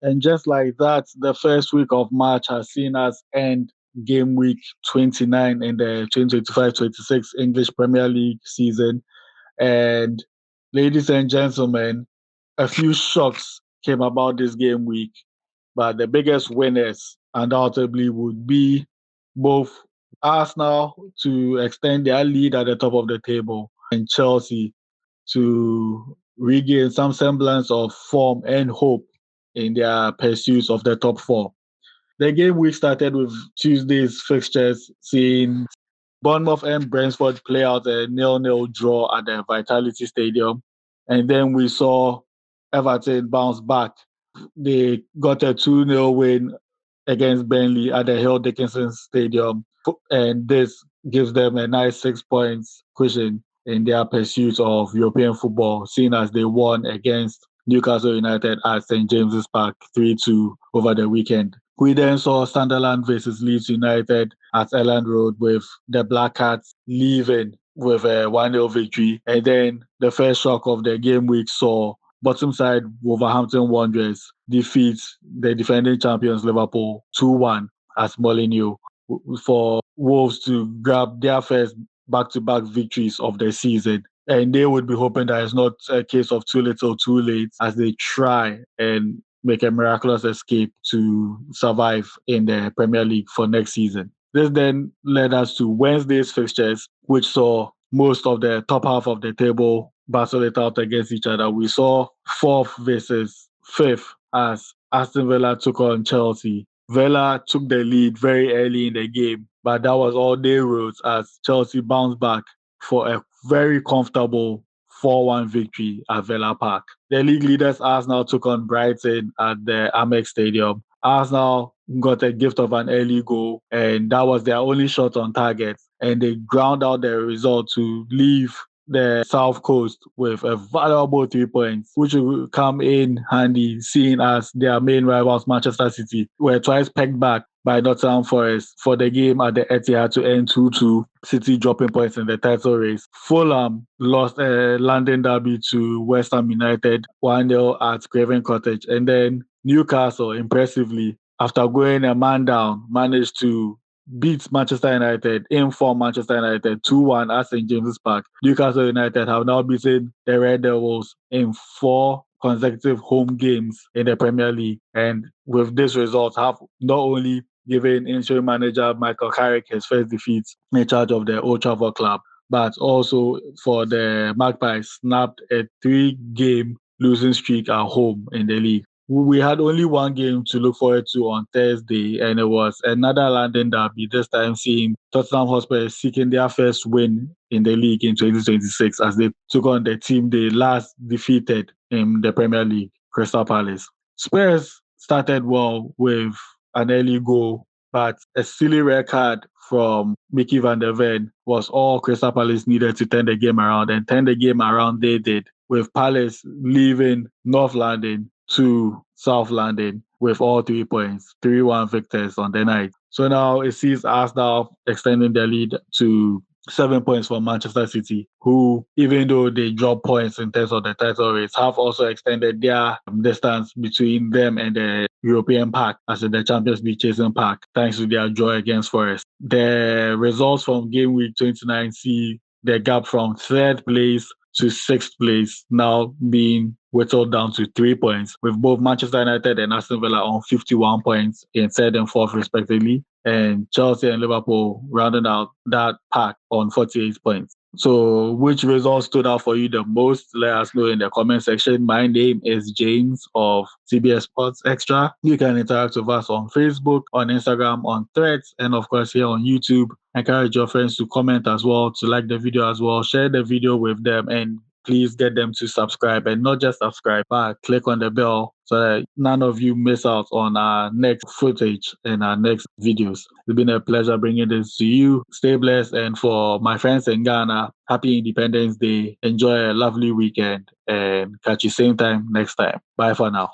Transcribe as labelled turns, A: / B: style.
A: And just like that, the first week of March has seen us end game week 29 in the 2025-26 English Premier League season. And ladies and gentlemen, a few shocks came about this game week, but the biggest winners undoubtedly would be both Arsenal to extend their lead at the top of the table and Chelsea to regain some semblance of form and hope in their pursuits of the top four. The game week started with Tuesday's fixtures, seeing Bournemouth and Brentford play out a nil-nil draw at the Vitality Stadium. And then we saw Everton bounce back. They got a 2-0 win against Burnley at the Hill Dickinson Stadium. And this gives them a nice 6 points cushion in their pursuit of European football, seeing as they won against Newcastle United at St. James's Park 3-2 over the weekend. We then saw Sunderland versus Leeds United at Elland Road with the Black Cats leaving with a 1-0 victory. And then the first shock of the game week saw bottom side Wolverhampton Wanderers defeat the defending champions Liverpool 2-1 at Molineux for Wolves to grab their first back-to-back victories of the season. And they would be hoping that it's not a case of too little, too late as they try and make a miraculous escape to survive in the Premier League for next season. This then led us to Wednesday's fixtures, which saw most of the top half of the table battle it out against each other. We saw fourth versus fifth as Aston Villa took on Chelsea. Villa took the lead very early in the game, but that was all they wrote as Chelsea bounced back for a very comfortable 4-1 victory at Villa Park. The league leaders Arsenal took on Brighton at the Amex Stadium. Arsenal got a gift of an early goal, and that was their only shot on target. And they ground out the result to leave the South Coast with a valuable 3 points, which will come in handy, seeing as their main rivals, Manchester City, were twice pegged back by Nottingham Forest for the game at the Etihad to end 2-2, City dropping points in the title race. Fulham lost a London derby to West Ham United 1-0 at Craven Cottage. And then Newcastle, impressively, after going a man down, managed to beat Manchester United in form Manchester United 2-1 at St. James's Park. Newcastle United have now beaten the Red Devils in 4 consecutive home games in the Premier League. And with this result, have not only given interim manager Michael Carrick his first defeat in charge of the Old Trafford club, but also for the Magpies, snapped a 3-game losing streak at home in the league. We had only one game to look forward to on Thursday, and it was another London derby, this time seeing Tottenham Hotspur seeking their first win in the league in 2026 as they took on the team they last defeated in the Premier League, Crystal Palace. Spurs started well with an early goal, but a silly red card from Mickey van der Ven was all Crystal Palace needed to turn the game around, and turn the game around they did, with Palace leaving North London to South London with all 3 points, 3-1 victors on the night. So now it sees Arsenal extending their lead to 7 points for Manchester City, who, even though they dropped points in terms of the title race, have also extended their distance between them and the European pack, as in the Champions League chasing pack, thanks to their draw against Forest. The results from game week 29 see the gap from third place to sixth place now being whittled down to 3 points, with both Manchester United and Aston Villa on 51 points in third and fourth respectively, and Chelsea and Liverpool rounding out that pack on 48 points. So which result stood out for you the most? Let us know in the comment section. My name is James of CBS Sports Extra. You can interact with us on Facebook, on Instagram, on Threads, and of course here on YouTube. Encourage your friends to comment as well, to like the video as well, share the video with them, and please get them to subscribe, and not just subscribe, but click on the bell so that none of you miss out on our next footage and our next videos. It's been a pleasure bringing this to you. Stay blessed, and for my friends in Ghana, happy Independence Day. Enjoy a lovely weekend, and catch you same time next time. Bye for now.